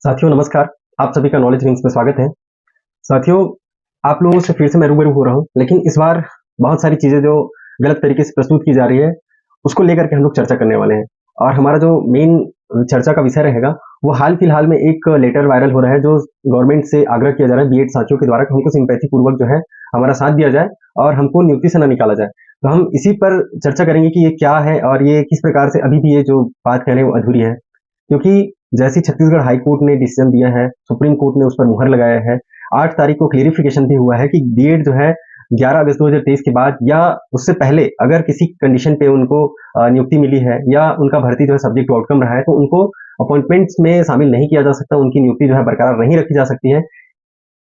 साथियों नमस्कार, आप सभी का नॉलेज विंग्स में स्वागत है। साथियों, आप लोगों से फिर से मैं रूबरू हो रहा हूँ, लेकिन इस बार बहुत सारी चीज़ें जो गलत तरीके से प्रस्तुत की जा रही है, उसको लेकर के हम लोग चर्चा करने वाले हैं। और हमारा जो मेन चर्चा का विषय रहेगा, वो हाल-फिलहाल में एक लेटर वायरल हो रहा है, जो गवर्नमेंट से आग्रह किया जा रहा है बीएड साथियों के द्वारा कि हमको सिम्पैथी पूर्वक जो है, हमारा साथ दिया जाए और हमको नियुक्ति से ना निकाला जाए। तो हम इसी पर चर्चा करेंगे कि ये क्या है और ये किस प्रकार से अभी भी ये जो बात कह रहे हैं वो अधूरी है। क्योंकि जैसे छत्तीसगढ़ हाई कोर्ट ने डिसीजन दिया है, सुप्रीम कोर्ट ने उस पर मुहर लगाया है, 8 तारीख को क्लेरिफिकेशन भी हुआ है कि बीएड जो है 11 अगस्त 2023 के बाद या उससे पहले अगर किसी कंडीशन पे उनको नियुक्ति मिली है या उनका भर्ती जो है सब्जेक्ट टू आउटकम रहा है, तो उनको अपॉइंटमेंट्स में शामिल नहीं किया जा सकता, उनकी नियुक्ति जो है बरकरार नहीं रखी जा सकती है।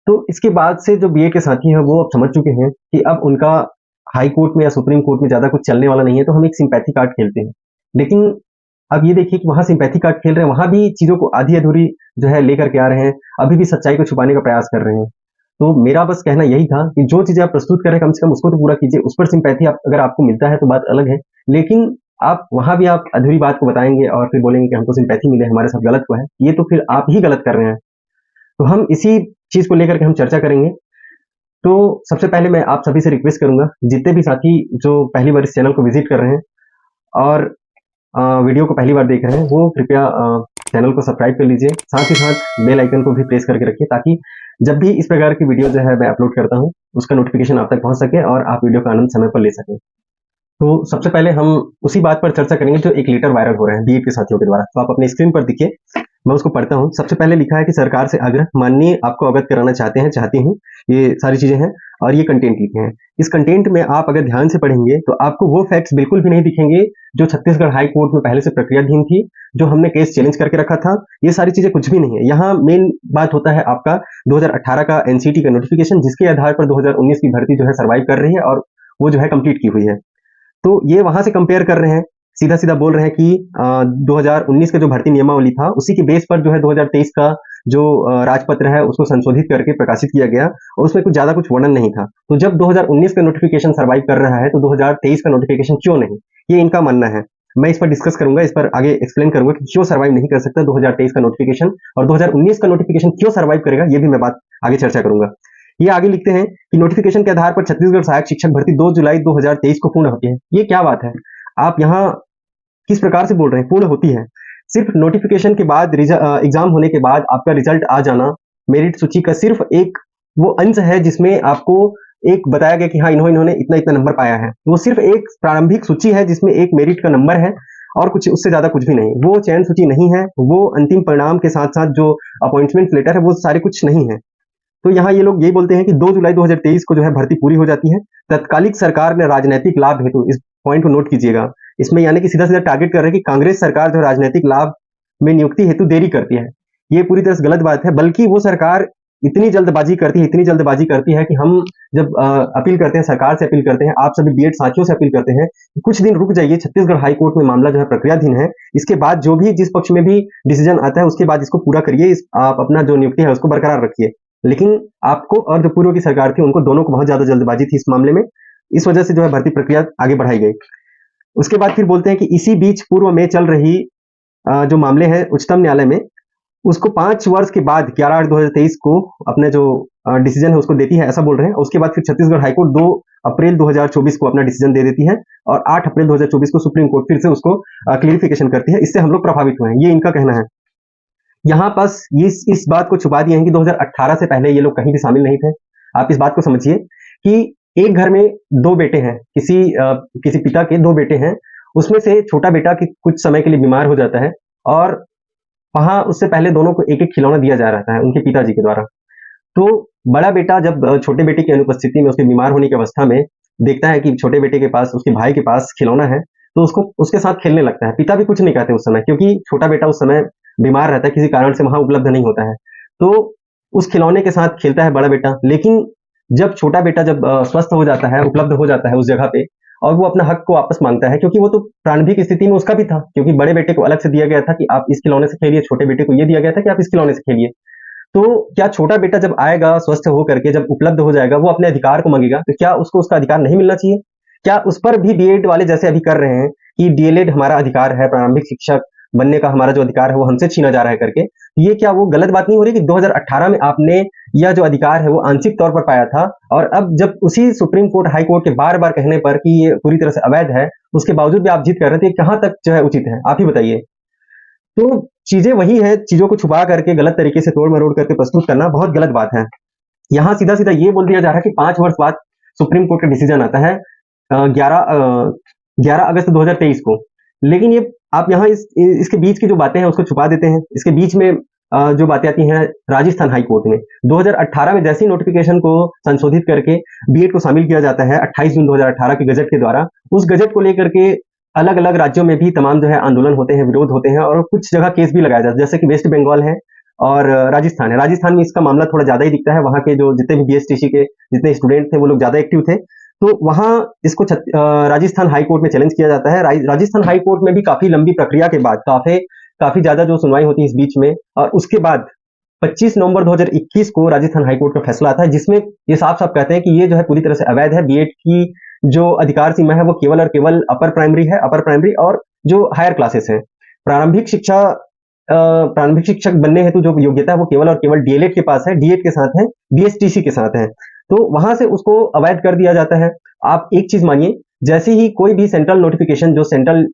तो इसके बाद से जो बीएड के साथी हैं वो अब समझ चुके हैं कि अब उनका हाई कोर्ट में या सुप्रीम कोर्ट में ज़्यादा कुछ चलने वाला नहीं है, तो हम एक सिम्पैथी कार्ड खेलते हैं। लेकिन अब ये देखिए कि वहाँ सिम्पैथी कार्ड खेल रहे हैं, वहाँ भी चीज़ों को आधी-अधूरी जो है लेकर के आ रहे हैं, अभी भी सच्चाई को छुपाने का प्रयास कर रहे हैं। तो मेरा बस कहना यही था कि जो चीज़ें आप प्रस्तुत कर रहे हैं, कम से कम उसको तो पूरा कीजिए, उस पर सिम्पैथी आप अगर आपको मिलता है तो बात अलग है। लेकिन आप वहाँ भी आप अधूरी बात को बताएँगे और फिर बोलेंगे कि हमको सिम्पैथी मिले, हमारे साथ गलत हुआ है, ये तो फिर आप ही गलत कर रहे हैं। तो हम इसी चीज़ को लेकर के हम चर्चा करेंगे। तो सबसे पहले मैं आप सभी से रिक्वेस्ट करूँगा, जितने भी साथी जो पहली बार इस चैनल को विज़िट कर रहे हैं और वीडियो को पहली बार देख रहे हैं, वो कृपया चैनल को सब्सक्राइब कर लीजिए। साथ ही साथ बेल आइकन को भी प्रेस करके रखिए, ताकि जब भी इस प्रकार की वीडियो जो है मैं अपलोड करता हूँ, उसका नोटिफिकेशन आप तक पहुँच सके और आप वीडियो का आनंद समय पर ले सकें। तो सबसे पहले हम उसी बात पर चर्चा करेंगे जो एक लेटर वायरल हो रहा है बीएड के साथियों के द्वारा। तो आप अपने स्क्रीन पर देखिए, मैं उसको पढ़ता हूँ। सबसे पहले लिखा है कि सरकार से आग्रह, माननीय आपको अवगत कराना चाहती हूँ, ये सारी चीजें हैं और ये कंटेंट लिखे हैं। इस कंटेंट में आप अगर ध्यान से पढ़ेंगे तो आपको वो फैक्ट्स बिल्कुल भी नहीं दिखेंगे जो छत्तीसगढ़ हाई कोर्ट में पहले से प्रक्रियाधीन थी, जो हमने केस चैलेंज करके रखा था। ये सारी चीजें कुछ भी नहीं है। यहाँ मेन बात होता है आपका 2018 का एनसीटी का नोटिफिकेशन, जिसके आधार पर 2019 की भर्ती जो है सर्वाइव कर रही है और वो जो है कंप्लीट की हुई है। तो ये वहां से कंपेयर कर रहे हैं, सीधा सीधा बोल रहे हैं कि 2019 का जो भर्ती नियमावली था, उसी के बेस पर जो है 2023 का जो राजपत्र है उसको संशोधित करके प्रकाशित किया गया और उसमें कुछ ज्यादा कुछ वर्णन नहीं था। तो जब 2019 का नोटिफिकेशन सर्वाइव कर रहा है, तो 2023 का नोटिफिकेशन क्यों नहीं, ये इनका मानना है। मैं इस पर डिस्कस करूंगा, इस पर आगे एक्सप्लेन करूंगा कि क्यों सर्वाइव नहीं कर सकता 2023 का नोटिफिकेशन और 2019 का नोटिफिकेशन क्यों सर्वाइव करेगा, ये भी मैं बात आगे चर्चा करूंगा। ये आगे लिखते हैं कि नोटिफिकेशन के आधार पर छत्तीसगढ़ सहायक शिक्षक भर्ती 2 जुलाई 2023 को पूर्ण होती है। ये क्या बात है? आप यहाँ किस प्रकार से बोल रहे हैं पूर्ण होती है? सिर्फ नोटिफिकेशन के बाद एग्जाम होने के बाद आपका रिजल्ट आ जाना मेरिट सूची का सिर्फ एक वो अंश है, जिसमें आपको एक बताया गया कि हाँ इन्होंने इतना इतना नंबर पाया है। वो सिर्फ एक प्रारंभिक सूची है जिसमें एक मेरिट का नंबर है और कुछ उससे ज्यादा कुछ भी नहीं। वो चयन सूची नहीं है, वो अंतिम परिणाम के साथ साथ जो अपॉइंटमेंट लेटर है वो सारे कुछ नहीं है। तो यहाँ ये लोग यही बोलते हैं कि 2 जुलाई 2023 को जो है भर्ती पूरी हो जाती है। तत्कालिक सरकार ने राजनीतिक लाभ हेतु, इस पॉइंट को नोट कीजिएगा, इसमें यानी कि सीधा सीधा टारगेट कर रहे हैं कि कांग्रेस सरकार जो राजनीतिक लाभ में नियुक्ति हेतु देरी करती है। ये पूरी तरह से गलत बात है, बल्कि वो सरकार इतनी जल्दबाजी करती है कि हम जब अपील करते हैं, सरकार से अपील करते हैं, आप सभी बीएड साथियों से अपील करते हैं कि कुछ दिन रुक जाइए। छत्तीसगढ़ हाई कोर्ट में मामला जो है प्रक्रियाधीन है, इसके बाद जो भी जिस पक्ष में भी डिसीजन आता है उसके बाद इसको पूरा करिए, आप अपना जो नियुक्ति है उसको बरकरार रखिए। लेकिन आपको और जो पूर्व की सरकार थी उनको दोनों को बहुत ज्यादा जल्दबाजी थी इस मामले में, इस वजह से जो है भर्ती प्रक्रिया आगे बढ़ाई गई। उसके बाद फिर बोलते हैं कि इसी बीच पूर्व में चल रही जो मामले हैं उच्चतम न्यायालय में, उसको 5 वर्ष के बाद 11/8/2023 को अपने जो डिसीजन है उसको देती है, ऐसा बोल रहे हैं। उसके बाद फिर छत्तीसगढ़ हाईकोर्ट 2 अप्रैल 2024 को अपना डिसीजन दे देती है और 8 अप्रैल 2024 को सुप्रीम कोर्ट फिर से उसको क्लियरिफिकेशन करती है। इससे हम लोग प्रभावित हुए हैं, ये इनका कहना है। यहाँ बस इस बात को छुपा दिए हैं कि 2018 से पहले ये लोग कहीं भी शामिल नहीं थे। आप इस बात को समझिए कि एक घर में 2 बेटे हैं, किसी पिता के 2 बेटे हैं, उसमें से छोटा बेटा कि कुछ समय के लिए बीमार हो जाता है और वहां उससे पहले दोनों को एक एक खिलौना दिया जा रहा है उनके पिताजी के द्वारा। तो बड़ा बेटा जब छोटे बेटे की अनुपस्थिति में, उसके बीमार होने की अवस्था में देखता है कि छोटे बेटे के पास, उसके भाई के पास खिलौना है, तो उसको उसके साथ खेलने लगता है। पिता भी कुछ नहीं कहते उस समय, क्योंकि छोटा बेटा उस समय बीमार रहता है, किसी कारण से वहां उपलब्ध नहीं होता है। तो उस खिलौने के साथ खेलता है बड़ा बेटा, लेकिन जब छोटा बेटा जब स्वस्थ हो जाता है, उपलब्ध हो जाता है उस जगह पे, और वो अपना हक को वापस मांगता है, क्योंकि वो तो प्रारंभिक स्थिति में उसका भी था, क्योंकि बड़े बेटे को अलग से दिया गया था कि आप इस खिलौने से खेलिए, छोटे बेटे को ये दिया गया था कि आप इस खिलौने से खेलिए। तो क्या छोटा बेटा जब आएगा स्वस्थ हो करके, जब उपलब्ध हो जाएगा, वो अपने अधिकार को मांगेगा, तो क्या उसको उसका अधिकार नहीं मिलना चाहिए? क्या उस पर भी बीएड वाले जैसे अभी कर रहे हैं कि डीएलएड हमारा अधिकार है, प्रारंभिक शिक्षक बनने का हमारा जो अधिकार है वो हमसे छीना जा रहा है करके, ये क्या वो गलत बात नहीं हो रही कि 2018 में आपने यह जो अधिकार है वो आंशिक तौर पर पाया था, और अब जब उसी सुप्रीम कोर्ट हाई कोर्ट के बार बार कहने पर कि ये पूरी तरह से अवैध है, उसके बावजूद भी आप जिद कर रहे थे, कहां तक जो है उचित है, आप ही बताइए। तो चीजें वही है, चीजों को छुपा करके गलत तरीके से तोड़ मरोड़ करके प्रस्तुत करना बहुत गलत बात है। यहाँ सीधा सीधा ये बोल दिया जा रहा है कि 5 वर्ष बाद सुप्रीम कोर्ट का डिसीजन आता है 11 अगस्त 2023 को, लेकिन ये आप यहाँ इसके बीच की जो बातें हैं उसको छुपा देते हैं। इसके बीच में जो बातें आती हैं राजस्थान हाई कोर्ट में 2018 में जैसी नोटिफिकेशन को संशोधित करके बीएड को शामिल किया जाता है 28 जून 2018 के गजट के द्वारा, उस गजट को लेकर के अलग अलग राज्यों में भी तमाम जो है आंदोलन होते हैं, विरोध होते हैं, और कुछ जगह केस भी लगाया जाता है, जैसे कि वेस्ट बंगाल है और राजस्थान है। राजस्थान में इसका मामला थोड़ा ज्यादा ही दिखता है, वहां के जो जितने भी बीएसटीसी के जितने स्टूडेंट थे वो लोग ज्यादा एक्टिव थे, तो वहां इसको राजस्थान हाई कोर्ट में चैलेंज किया जाता है। राजस्थान हाई कोर्ट में भी काफी लंबी प्रक्रिया के बाद काफी ज्यादा जो सुनवाई होती है इस बीच में, और उसके बाद 25 नवंबर 2021 को राजस्थान हाई कोर्ट का फैसला आता है, जिसमें ये साफ साफ कहते हैं कि ये जो है पूरी तरह से अवैध है। बीएड की जो अधिकार सीमा है वो केवल और केवल अपर प्राइमरी और जो हायर क्लासेस है। प्रारंभिक शिक्षक बनने हेतु जो योग्यता है वो केवल और केवल डीएलएड के पास है, डीएड के साथ है, बीएसटीसी के साथ है, तो वहां से उसको अवैध कर दिया जाता है। आप एक चीज मानिए, जैसे ही कोई भी सेंट्रल नोटिफिकेशन जो सेंट्रल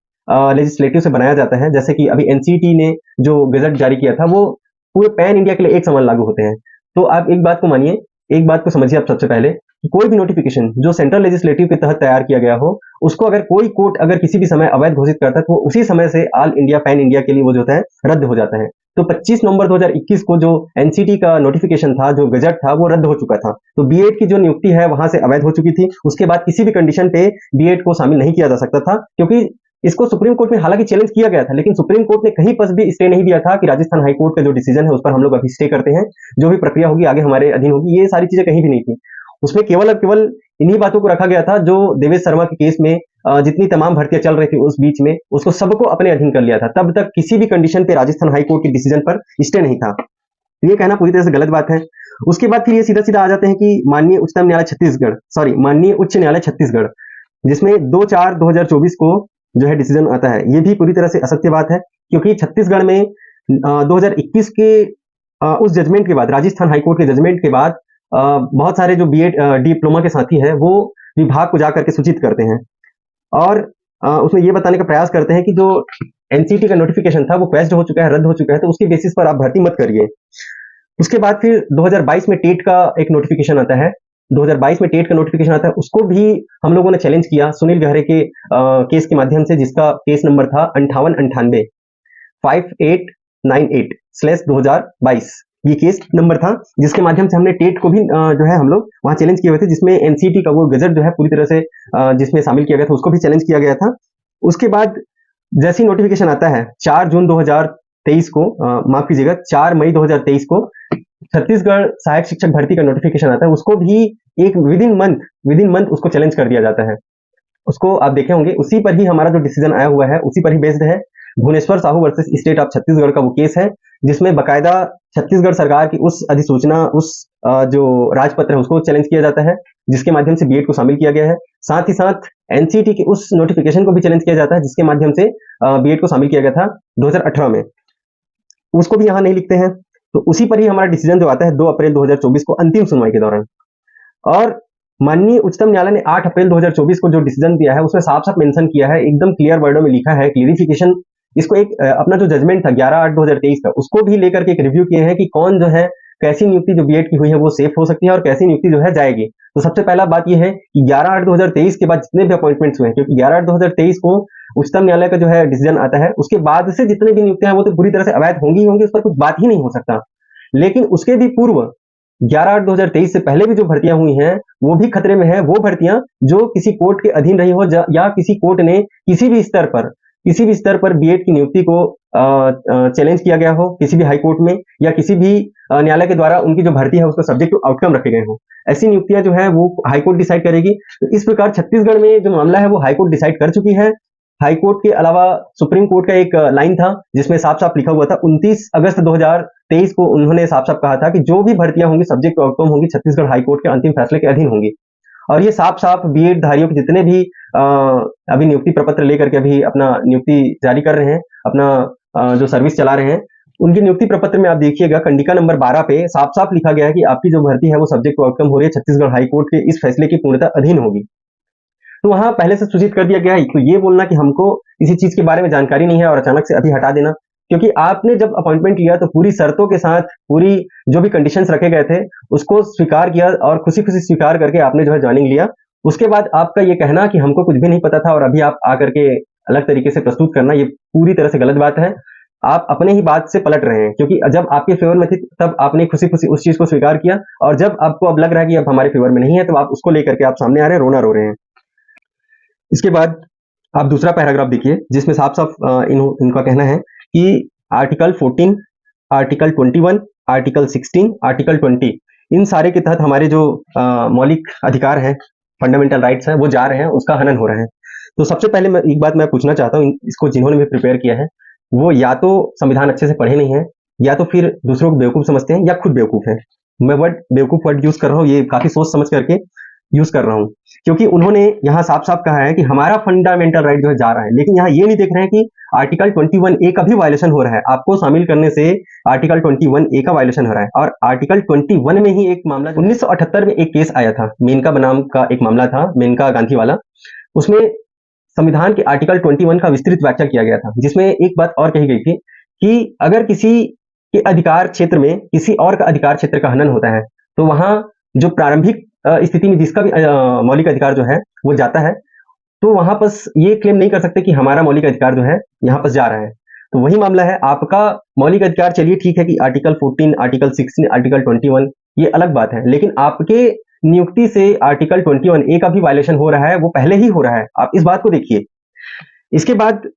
लेजिस्लेटिव से बनाया जाता है, जैसे कि अभी एनसीटी ने जो गजट जारी किया था, वो पूरे पैन इंडिया के लिए एक समान लागू होते हैं। तो आप एक बात को मानिए, एक बात को समझिए आप सबसे पहले, कि कोई भी नोटिफिकेशन जो सेंट्रल लेजिस्लेटिव के तहत तैयार किया गया हो, उसको अगर कोई कोर्ट अगर किसी भी समय अवैध घोषित करता है, तो उसी समय से ऑल इंडिया पैन इंडिया के लिए वो जो होता है रद्द हो जाता है। तो 25 नवंबर 2021 को जो एनसीटी का नोटिफिकेशन था, जो गजट था, वो रद्द हो चुका था। तो बीएड की जो नियुक्ति है वहां से अवैध हो चुकी थी। उसके बाद किसी भी कंडीशन पे बीएड को शामिल नहीं किया जा सकता था, क्योंकि इसको सुप्रीम कोर्ट में हालांकि चैलेंज किया गया था, लेकिन सुप्रीम कोर्ट ने कहीं पर भी स्टे नहीं दिया था कि राजस्थान हाई कोर्ट का जो डिसीजन है उस पर हम लोग अभी स्टे करते हैं, जो भी प्रक्रिया होगी आगे हमारे अधीन होगी, ये सारी चीजें कहीं भी नहीं थी। उसमें केवल और केवल इन्हीं बातों को रखा गया था, जो देवेश शर्मा के केस में जितनी तमाम भर्तियां चल रही थी उस बीच में उसको सबको अपने अधीन कर लिया था। तब तक किसी भी कंडीशन पे राजस्थान हाई कोर्ट के डिसीजन पर स्टे नहीं था। ये कहना पूरी तरह से गलत बात है। उसके बाद फिर ये सीधा सीधा आ जाते हैं कि माननीय उच्च न्यायालय छत्तीसगढ़, जिसमें 2/4/2024 को जो है डिसीजन आता है, ये भी पूरी तरह से असत्य बात है, क्योंकि छत्तीसगढ़ में 2021 के उस जजमेंट के बाद, राजस्थान हाईकोर्ट के जजमेंट के बाद बहुत सारे जो बीएड डिप्लोमा के साथी हैं वो विभाग को जाकर के सूचित करते हैं, और उसमें ये बताने का प्रयास करते हैं कि जो एनसीटी का नोटिफिकेशन था वो क्वेश्ड हो चुका है, रद्द हो चुका है, तो उसके बेसिस पर आप भर्ती मत करिए। उसके बाद फिर 2022 में टेट का एक नोटिफिकेशन आता है, 2022 में टेट का नोटिफिकेशन आता है, उसको भी हम लोगों ने चैलेंज किया सुनील गहरे के केस के माध्यम से, जिसका केस नंबर था 5898/2022। ये केस नंबर था जिसके माध्यम से हमने टेट को भी जो है हम लोग वहां चैलेंज किए हुए थे, जिसमें एनसीटी का वो गजट जो है पूरी तरह से जिसमें शामिल किया गया था उसको भी चैलेंज किया गया था। उसके बाद जैसी नोटिफिकेशन आता है 4 जून 2023 को, माफ कीजिएगा 4 मई 2023 को छत्तीसगढ़ सहायक शिक्षक भर्ती का नोटिफिकेशन आता है, उसको भी एक विद इन मंथ उसको चैलेंज कर दिया जाता है। उसको आप देखे होंगे, उसी पर ही हमारा जो डिसीजन आया हुआ है उसी पर ही बेस्ड है। Bhubaneswar Sahu versus state of Chhattisgarh का वो केस है, जिसमें बकायदा छत्तीसगढ़ सरकार की उस अधिसूचना, उस जो राजपत्र है उसको चैलेंज किया जाता है, जिसके माध्यम से बीएड को शामिल किया गया है। साथ ही साथ एनसीटी के उस नोटिफिकेशन को भी चैलेंज किया जाता है, जिसके माध्यम से बीएड को शामिल किया गया था 2018 में, उसको भी यहाँ नहीं लिखते हैं। तो उसी पर ही हमारा डिसीजन जो आता है 2 अप्रैल 2024 को अंतिम सुनवाई के दौरान। और माननीय उच्चतम न्यायालय ने 8 अप्रैल 2024 को जो डिसीजन दिया है उसमें साफ साफ मेंशन किया है, एकदम क्लियर वर्डों में लिखा है, क्लियरिफिकेशन, इसको एक अपना जो जजमेंट था 11/8/2023 का, उसको भी लेकर के एक रिव्यू किए हैं कि कौन जो है कैसी नियुक्ति जो बीएड की हुई है वो सेफ हो सकती है और कैसी नियुक्ति जो है जाएगी। तो सबसे पहला बात यह है कि 11/8/2023 के बाद जितने भी अपॉइंटमेंट्स हुए हैं, क्योंकि 11/8/2023 को उच्चतम न्यायालय का जो है डिसीजन आता है, उसके बाद से जितने भी नियुक्तियां हैं वो तो पूरी तरह से अवैध होंगी, उस पर कुछ बात ही नहीं हो सकता। लेकिन उसके भी पूर्व 11/8/2023 से पहले भी जो भर्तियां हुई हैं वो भी खतरे में है। वो भर्तियां जो किसी कोर्ट के अधीन रही हो, या किसी कोर्ट ने किसी भी स्तर पर बीएड की नियुक्ति को चैलेंज किया गया हो, किसी भी हाई कोर्ट में या किसी भी न्यायालय के द्वारा उनकी जो भर्ती है उसका सब्जेक्ट टू आउटकम रखे गए हो, ऐसी नियुक्तियां जो है वो हाई कोर्ट डिसाइड करेगी। तो इस प्रकार छत्तीसगढ़ में जो मामला है वो हाई कोर्ट डिसाइड कर चुकी है। हाई कोर्ट के अलावा सुप्रीम कोर्ट का एक लाइन था जिसमें साफ साफ लिखा हुआ था, 29 अगस्त 2023 को उन्होंने साफ साफ कहा था कि जो भी भर्तियां होंगी सब्जेक्ट टू आउटकम होंगी, छत्तीसगढ़ हाई कोर्ट के अंतिम फैसले के अधीन होंगी। और ये साफ साफ बीएड धारियों के जितने भी अभी नियुक्ति प्रपत्र लेकर के अभी अपना नियुक्ति जारी कर रहे हैं, अपना जो सर्विस चला रहे हैं, उनकी नियुक्ति प्रपत्र में आप देखिएगा कंडिका नंबर 12 पे साफ साफ लिखा गया है कि आपकी जो भर्ती है वो सब्जेक्ट टू आउटकम हो रही है छत्तीसगढ़ हाई कोर्ट के इस फैसले की पूर्णतः अधीन होगी। तो वहां पहले से सूचित कर दिया गया है। तो ये बोलना कि हमको किसी चीज के बारे में जानकारी नहीं है और अचानक से अभी हटा देना, क्योंकि आपने जब अपॉइंटमेंट लिया तो पूरी शर्तों के साथ पूरी जो भी कंडीशंस रखे गए थे उसको स्वीकार किया और खुशी खुशी स्वीकार करके आपने जो है ज्वाइनिंग लिया। उसके बाद आपका ये कहना कि हमको कुछ भी नहीं पता था और अभी आप आकर के अलग तरीके से प्रस्तुत करना, ये पूरी तरह से गलत बात है। आप अपने ही बात से पलट रहे हैं, क्योंकि जब आपके फेवर में थी तब आपने खुशी खुशी उस चीज को स्वीकार किया और जब आपको अब लग रहा है कि अब हमारे फेवर में नहीं है तो आप उसको लेकर के आप सामने आ रहे हैं, रोना रो रहे हैं। इसके बाद आप दूसरा पैराग्राफ देखिए जिसमें साफ साफ इनका कहना है कि आर्टिकल 14, आर्टिकल 21, आर्टिकल 16, आर्टिकल 20 इन सारे के तहत हमारे जो मौलिक अधिकार हैं, फंडामेंटल राइट्स हैं, वो जा रहे हैं, उसका हनन हो रहा है। तो सबसे पहले एक बात मैं पूछना चाहता हूँ इसको जिन्होंने भी प्रिपेयर किया है, वो या तो संविधान अच्छे से पढ़े नहीं है या तो फिर दूसरों को बेवकूफ समझते हैं या खुद बेवकूफ है। मैं बेवकूफ वर्ड यूज कर रहा हूँ, ये काफी सोच समझ करके यूज कर रहा हूँ, क्योंकि उन्होंने यहाँ साफ साफ कहा है कि हमारा फंडामेंटल राइट जो है जा रहा है, लेकिन यहाँ ये नहीं देख रहे हैं कि आर्टिकल 21A का भी वायलेशन हो रहा है। आपको शामिल करने से आर्टिकल 21A का वायलेशन हो रहा है। और आर्टिकल 21 में ही एक मामला 1978 में एक केस आया था, मेनका बनाम का एक मामला था, मेनका गांधी वाला। उसमें संविधान के आर्टिकल 21 का विस्तृत व्याख्या किया गया था, जिसमें एक बात और कही गई थी कि अगर किसी के अधिकार क्षेत्र में किसी और का अधिकार क्षेत्र का हनन होता है तो वहां जो प्रारंभिक स्थिति में जिसका भी मौलिक अधिकार जो है वो जाता है, तो वहां पर ये क्लेम नहीं कर सकते कि हमारा मौलिक अधिकार जो है यहाँ पर जा रहा है। तो वही मामला है, आपका मौलिक अधिकार चलिए ठीक है कि आर्टिकल 14, आर्टिकल 16, आर्टिकल 21 ये अलग बात है, लेकिन आपके नियुक्ति से आर्टिकल 21A का भी वायलेशन हो रहा है, वो पहले ही हो रहा है, आप इस बात को देखिए। इसके बाद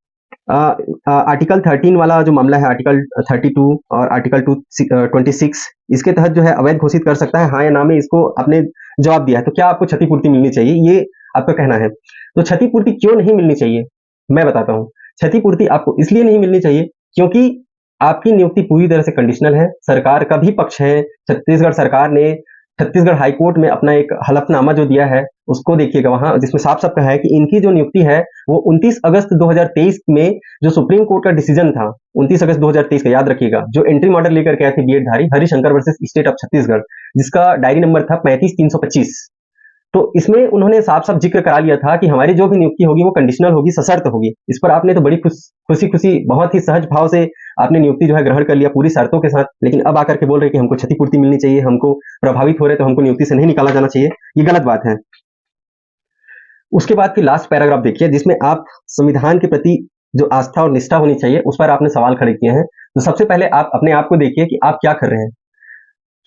आर्टिकल 13 वाला जो मामला है, आर्टिकल 32 और आर्टिकल 26, इसके तहत जो है अवैध घोषित कर सकता है, हाँ या ना में इसको आपने जवाब दिया है। तो क्या आपको क्षतिपूर्ति मिलनी चाहिए, ये आपका कहना है। तो क्षतिपूर्ति क्यों नहीं मिलनी चाहिए, मैं बताता हूँ। क्षतिपूर्ति आपको इसलिए नहीं मिलनी चाहिए क्योंकि आपकी नियुक्ति पूरी तरह से कंडीशनल है, सरकार का भी पक्ष है। छत्तीसगढ़ सरकार ने छत्तीसगढ़ हाईकोर्ट में अपना एक हलफनामा जो दिया है उसको देखिएगा वहां, जिसमें साफ साफ कहा है कि इनकी जो नियुक्ति है वो 29 अगस्त 2023 में जो सुप्रीम कोर्ट का डिसीजन था, 29 अगस्त 2023 का याद रखिएगा, जो एंट्री मॉडल लेकर के आए थे बीएड धारी Harishankar versus state of Chhattisgarh, जिसका डायरी नंबर था 35325। तो इसमें उन्होंने साफ साफ जिक्र करा लिया था कि हमारी जो भी नियुक्ति होगी वो कंडीशनल होगी, सशर्त होगी। इस पर आपने तो बड़ी खुशी खुशी बहुत ही सहज भाव से आपने नियुक्ति जो है ग्रहण कर लिया पूरी शर्तों के साथ, लेकिन अब आकर के बोल रहे कि हमको क्षतिपूर्ति मिलनी चाहिए, हमको प्रभावित हो रहे तो हमको नियुक्ति से नहीं निकाला जाना चाहिए, ये गलत बात है। उसके बाद फिर लास्ट पैराग्राफ देखिए जिसमें आप संविधान के प्रति जो आस्था और निष्ठा होनी चाहिए उस पर आपने सवाल खड़े किए हैं। तो सबसे पहले आप अपने आप को देखिए कि आप क्या कर रहे हैं।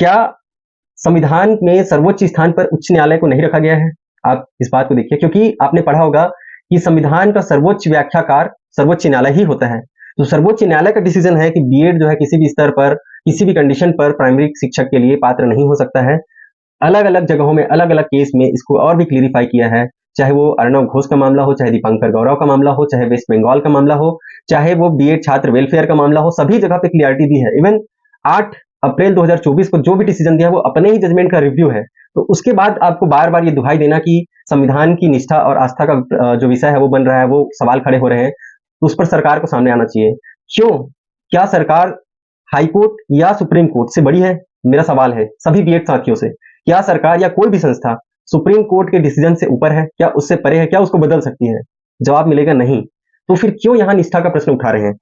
क्या संविधान में सर्वोच्च स्थान पर उच्च न्यायालय को नहीं रखा गया है? आप इस बात को देखिए, क्योंकि आपने पढ़ा होगा कि संविधान का सर्वोच्च व्याख्याकार सर्वोच्च न्यायालय ही होता है। तो सर्वोच्च न्यायालय का डिसीजन है कि बीएड जो है किसी भी स्तर पर किसी भी कंडीशन पर प्राइमरी शिक्षक के लिए पात्र नहीं हो सकता है। अलग अलग जगहों में अलग अलग केस में इसको और भी क्लियरिफाई किया है, चाहे वो अर्णव घोष का मामला हो, चाहे दीपांकर गौरव का मामला हो, चाहे वेस्ट बंगाल का मामला हो, चाहे वो बीएड छात्र वेलफेयर का मामला हो, सभी जगह पे क्लियरिटी दी है। इवन 8 अप्रैल 2024 को जो भी डिसीजन दिया वो अपने ही जजमेंट का रिव्यू है। तो उसके बाद आपको बार बार ये दुहाई देना कि संविधान की निष्ठा और आस्था का जो विषय है वो बन रहा है, वो सवाल खड़े हो रहे हैं, तो उस पर सरकार को सामने आना चाहिए। क्यों? क्या सरकार हाईकोर्ट या सुप्रीम कोर्ट से बड़ी है? मेरा सवाल है सभी बीएड साथियों से, क्या सरकार या कोई भी संस्था सुप्रीम कोर्ट के डिसीजन से ऊपर है? क्या उससे परे है? क्या उसको बदल सकती है? जवाब मिलेगा नहीं। तो फिर क्यों यहां निष्ठा का प्रश्न उठा रहे हैं?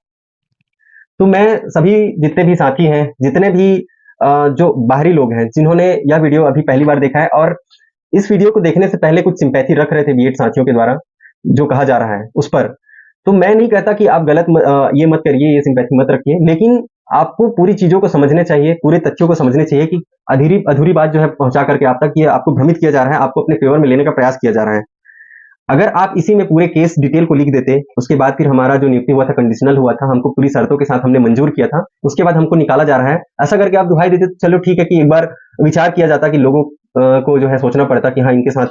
तो मैं सभी जितने भी साथी हैं, जितने भी जो बाहरी लोग हैं जिन्होंने यह वीडियो अभी पहली बार देखा है और इस वीडियो को देखने से पहले कुछ सिंपैथी रख रहे थे बीएड साथियों के द्वारा जो कहा जा रहा है उस पर, तो मैं नहीं कहता कि आप गलत ये मत करिए, ये सिंपैथी मत रखिए, लेकिन आपको पूरी चीजों को समझने चाहिए, पूरे तथ्यों को समझने चाहिए कि अधूरी बात जो है पहुंचा करके आप तक ये आपको भ्रमित किया जा रहा है, आपको अपने फेवर में लेने का प्रयास किया जा रहा है। अगर आप इसी में पूरे केस डिटेल को लिख देते, उसके बाद फिर हमारा जो नियुक्ति हुआ था कंडीशनल हुआ था, हमको पूरी शर्तों के साथ हमने मंजूर किया था, उसके बाद हमको निकाला जा रहा है, ऐसा करके आप दुहाई देते तो चलो ठीक है कि एक बार विचार किया जाता कि लोगों को जो है सोचना पड़ता कि हाँ इनके साथ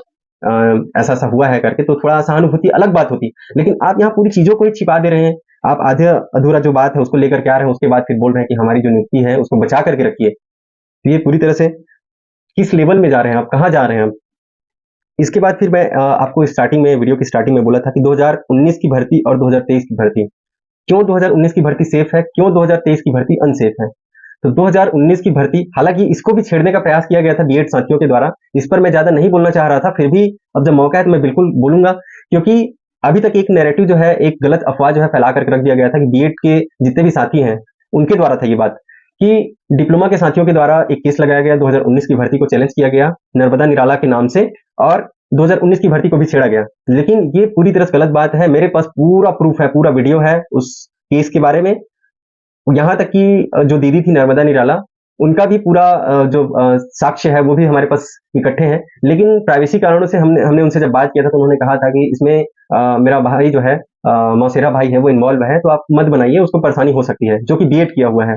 ऐसा ऐसा हुआ है करके, तो थोड़ा सहानुभूति अलग बात होती। लेकिन आप यहाँ पूरी चीजों को ही छिपा दे रहे हैं, आप आधे अधूरा जो बात है उसको लेकर के आ रहे हैं, उसके बाद फिर बोल रहे हैं कि हमारी जो नियुक्ति है उसको बचा करके रखिए। तो ये पूरी तरह से किस लेवल में जा रहे हैं आप, कहाँ जा रहे हैं आप? इसके बाद फिर मैं आपको स्टार्टिंग में वीडियो की स्टार्टिंग में बोला था कि 2019 की भर्ती और 2023 की भर्ती क्यों 2019 की भर्ती सेफ है, क्यों 2023 की भर्ती अनसेफ है। तो 2019 की भर्ती, हालांकि इसको भी छेड़ने का प्रयास किया गया था बीएड साथियों के द्वारा, इस पर मैं ज्यादा नहीं बोलना चाह रहा था, फिर भी अब जब मौका है तो मैं बिल्कुल बोलूंगा, क्योंकि अभी तक एक नैरेटिव जो है, एक गलत अफवाह जो है फैला करके रख दिया गया था कि बीएड के जितने भी साथी हैं उनके द्वारा था ये बात, कि डिप्लोमा के साथियों के द्वारा एक केस लगाया गया, 2019 की भर्ती को चैलेंज किया गया नर्मदा निराला के नाम से, और 2019 की भर्ती को भी छेड़ा गया। लेकिन ये पूरी तरह से गलत बात है, मेरे पास पूरा प्रूफ है, पूरा वीडियो है उस केस के बारे में। यहाँ तक कि जो दीदी थी नर्मदा निराला, उनका भी पूरा जो साक्ष्य है वो भी हमारे पास इकट्ठे हैं। लेकिन प्राइवेसी कारणों से हमने उनसे जब बात किया था तो उन्होंने कहा था कि इसमें मेरा भाई जो है, मौसेरा भाई है, वो इन्वॉल्व है, तो आप मत बनाइए, उसको परेशानी हो सकती है, जो कि बीएड किया हुआ है।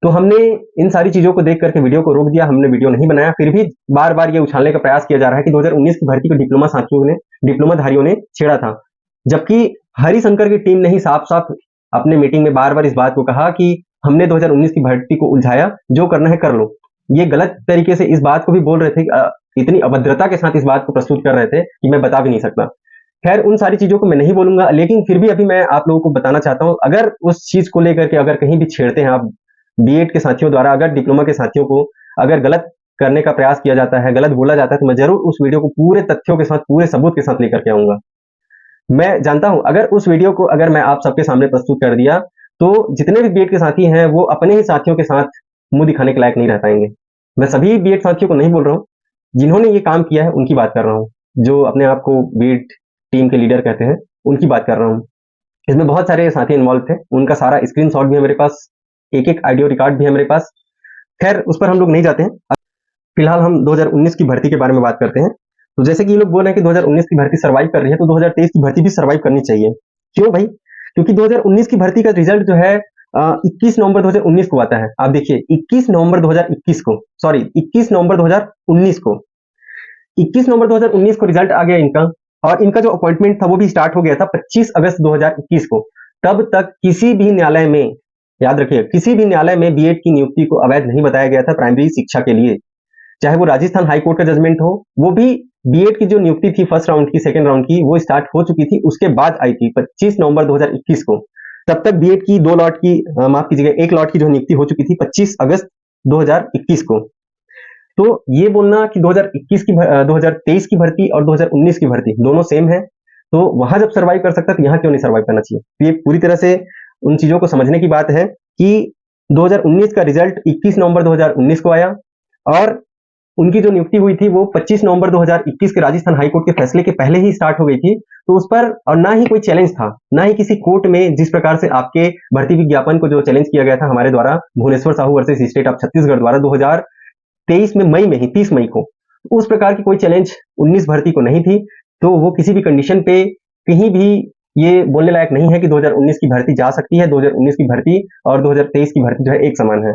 तो हमने इन सारी चीजों को देख करके वीडियो को रोक दिया, हमने वीडियो नहीं बनाया। फिर भी बार बार ये उछालने का प्रयास किया जा रहा है कि 2019 की भर्ती को डिप्लोमा साथियों ने, डिप्लोमाधारियों ने छेड़ा था, जबकि हरिशंकर की टीम ने ही साफ साफ अपने मीटिंग में बार बार इस बात को कहा कि हमने 2019 की भर्ती को उलझाया, जो करना है कर लो। ये गलत तरीके से इस बात को भी बोल रहे थे, इतनी अभद्रता के साथ इस बात को प्रस्तुत कर रहे थे कि मैं बता भी नहीं सकता। खैर, उन सारी चीजों को मैं नहीं बोलूंगा, लेकिन फिर भी अभी मैं आप लोगों को बताना चाहता हूं, अगर उस चीज को लेकर के अगर कहीं भी छेड़ते हैं आप बीएड के साथियों द्वारा, अगर डिप्लोमा के साथियों को अगर गलत करने का प्रयास किया जाता है, गलत बोला जाता है, तो मैं जरूर उस वीडियो को पूरे तथ्यों के साथ, पूरे सबूत के साथ लेकर के आऊंगा। मैं जानता हूं अगर उस वीडियो को अगर मैं आप सबके सामने प्रस्तुत कर दिया तो जितने भी बीएड के साथी हैं वो अपने ही साथियों के साथ मुंह दिखाने के लायक नहीं रह पाएंगे। मैं सभी बीएड साथियों को नहीं बोल रहा हूं, जिन्होंने ये काम किया है उनकी बात कर रहा हूं, जो अपने आप को बीएड टीम के लीडर कहते हैं उनकी बात कर रहा हूं। इसमें बहुत सारे साथी इन्वॉल्व थे, उनका सारा स्क्रीनशॉट भी है मेरे पास, एक एक ऑडियो रिकॉर्ड भी है मेरे पास। खैर, उस पर हम लोग नहीं जाते हैं। फिलहाल हम 2019 की भर्ती के बारे में बात करते हैं। तो जैसे कि ये लोग बोल रहे हैं कि 2019 की भर्ती सर्वाइव कर रही है, तो 2023 की भर्ती भी सर्वाइव करनी चाहिए। क्यों भाई? क्योंकि 2019 की भर्ती का रिजल्ट जो है 21 नवंबर 2019 को आता है। आप देखिए 21 नवंबर 2021 को, सॉरी 21 नवंबर 2019 को, 21 नवंबर 2019 को रिजल्ट आ गया इनका, और इनका जो अपॉइंटमेंट था वो भी स्टार्ट हो गया था 25 अगस्त 2021 को। तब तक किसी भी न्यायालय में, याद रखिए, किसी भी न्यायालय में बीएड की नियुक्ति को अवैध नहीं बताया गया था प्राइमरी शिक्षा के लिए। चाहे वो राजस्थान हाईकोर्ट का जजमेंट हो, वो भी बीएड की जो नियुक्ति थी फर्स्ट राउंड की, सेकंड राउंड की, वो स्टार्ट हो चुकी थी, उसके बाद आई थी 25 नवंबर 2021 को। तब तक बीएड की 2 लॉट की, माफ कीजिएगा, 1 लॉट की जो नियुक्ति हो चुकी थी 25 अगस्त 2021 को। तो ये बोलना कि 2023 की भर्ती और 2019 की भर्ती दोनों सेम है, तो वहां जब सर्वाइव कर सकता तो यहाँ क्यों नहीं सर्वाइव करना चाहिए। तो ये पूरी तरह से उन चीजों को समझने की बात है कि 2019 का रिजल्ट 21 नवंबर 2019 को आया, और उनकी जो नियुक्ति हुई थी वो 25 नवंबर 2021 के राजस्थान हाईकोर्ट के फैसले के पहले ही स्टार्ट हो गई थी। तो उस पर, और ना ही कोई चैलेंज था, ना ही किसी कोर्ट में, जिस प्रकार से आपके भर्ती विज्ञापन को जो चैलेंज किया गया था हमारे द्वारा, Bhubaneswar Sahu versus state of Chhattisgarh द्वारा 2023 में मई में ही 30 मई को, उस प्रकार की कोई चैलेंज 19 भर्ती को नहीं थी। तो वो किसी भी कंडीशन पे कहीं भी ये बोलने लायक नहीं है कि 2019 की भर्ती जा सकती है। 2019 की भर्ती और 2023 की भर्ती जो है एक समान है।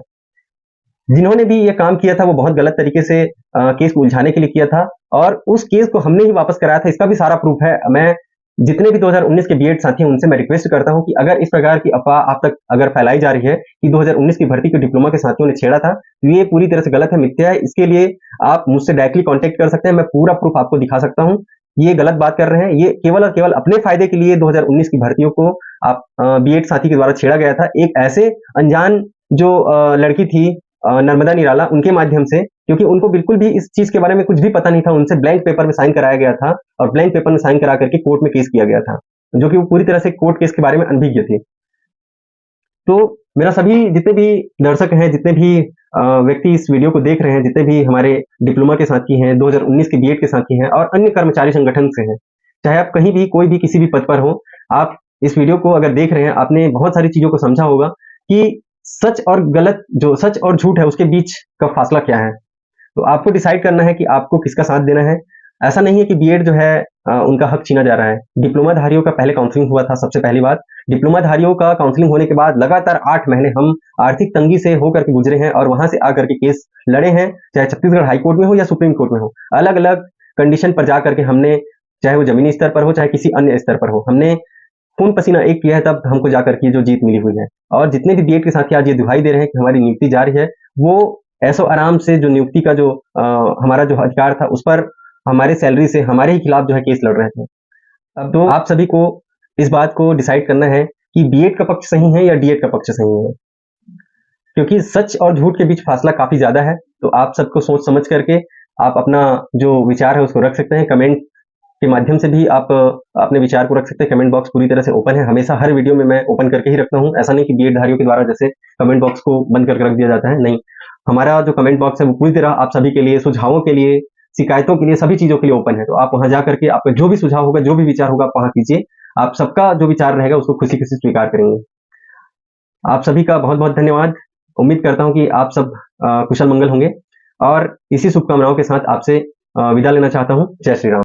जिन्होंने भी ये काम किया था वो बहुत गलत तरीके से केस को उलझाने के लिए किया था, और उस केस को हमने ही वापस कराया था, इसका भी सारा प्रूफ है। मैं जितने भी 2019 के बीएड साथी हैं उनसे मैं रिक्वेस्ट करता हूं कि अगर इस प्रकार की अफवाह आप तक अगर फैलाई जा रही है कि 2019 की भर्ती को डिप्लोमा के साथियों ने छेड़ा था, तो ये पूरी तरह से गलत है, मिथ्या है। इसके लिए आप मुझसे डायरेक्टली कांटेक्ट कर सकते हैं, मैं पूरा प्रूफ आपको दिखा सकता हूं। ये गलत बात कर रहे हैं, ये केवल और केवल अपने फायदे के लिए 2019 की भर्तियों को आप बीएड साथी के द्वारा छेड़ा गया था, एक ऐसे अनजान जो लड़की थी नर्मदा निराला, उनके माध्यम से, क्योंकि उनको बिल्कुल भी इस चीज के बारे में कुछ भी पता नहीं था। उनसे ब्लैंक पेपर में साइन कराया गया था, और ब्लैंक पेपर में साइन करा करके कोर्ट में केस किया गया था, जो कि वो पूरी तरह से कोर्ट केस के बारे में अनभिज्ञ थी। तो मेरा सभी जितने भी दर्शक हैं, जितने भी व्यक्ति इस वीडियो को देख रहे हैं, जितने भी हमारे डिप्लोमा के साथी हैं, 2019 के बीएड के साथी हैं, और अन्य कर्मचारी संगठन से हैं, चाहे आप कहीं भी, कोई भी, किसी भी पद पर हो, आप इस वीडियो को अगर देख रहे हैं, आपने बहुत सारी चीजों को समझा होगा कि सच और गलत, जो सच और झूठ है, उसके बीच का फासला क्या है। तो आपको डिसाइड करना है कि आपको किसका साथ देना है। ऐसा नहीं है कि बीएड जो है उनका हक छीना जा रहा है। डिप्लोमाधारियों का पहले काउंसलिंग हुआ था, सबसे पहली बात। डिप्लोमाधारियों का काउंसलिंग होने के बाद लगातार 8 महीने हम आर्थिक तंगी से होकर के गुजरे हैं, और वहां से आकर के केस लड़े हैं, चाहे छत्तीसगढ़ हाईकोर्ट में हो या सुप्रीम कोर्ट में हो। अलग अलग कंडीशन पर जाकर के हमने, चाहे वो जमीनी स्तर पर हो, चाहे किसी अन्य स्तर पर हो, हमने खून पसीना एक किया है, तब हमको जाकर के जो जीत मिली हुई है। और जितने भी बीएड के साथी आज ये दुहाई दे रहे हैं कि हमारी नियुक्ति जारी है, वो ऐसो आराम से जो नियुक्ति का जो हमारा जो अधिकार था, उस पर हमारे सैलरी से हमारे ही खिलाफ जो है केस लड़ रहे थे। अब तो आप सभी को इस बात को डिसाइड करना है कि बीएड का पक्ष सही है या डीएड का पक्ष सही है, क्योंकि सच और झूठ के बीच फासला काफी ज्यादा है। तो आप सबको सोच समझ करके आप अपना जो विचार है उसको रख सकते हैं। कमेंट के माध्यम से भी आप अपने विचार को रख सकते हैं। कमेंट बॉक्स पूरी तरह से ओपन है, हमेशा हर वीडियो में मैं ओपन करके ही रखता हूँ। ऐसा नहीं कि बीएड धारियों के द्वारा जैसे कमेंट बॉक्स को बंद करके रख दिया जाता है, नहीं, हमारा जो कमेंट बॉक्स है वो पूरी तरह आप सभी के लिए, सुझावों के लिए, शिकायतों के लिए, सभी चीजों के लिए ओपन है। तो आप वहां जा करके आपका जो भी सुझाव होगा, जो भी विचार होगा, आप वहां कीजिए। आप सबका जो विचार रहेगा उसको खुशी खुशी स्वीकार करेंगे। आप सभी का बहुत बहुत धन्यवाद। उम्मीद करता हूं कि आप सब कुशल मंगल होंगे, और इसी शुभकामनाओं के साथ आपसे विदा लेना चाहता हूं। जय श्री राम।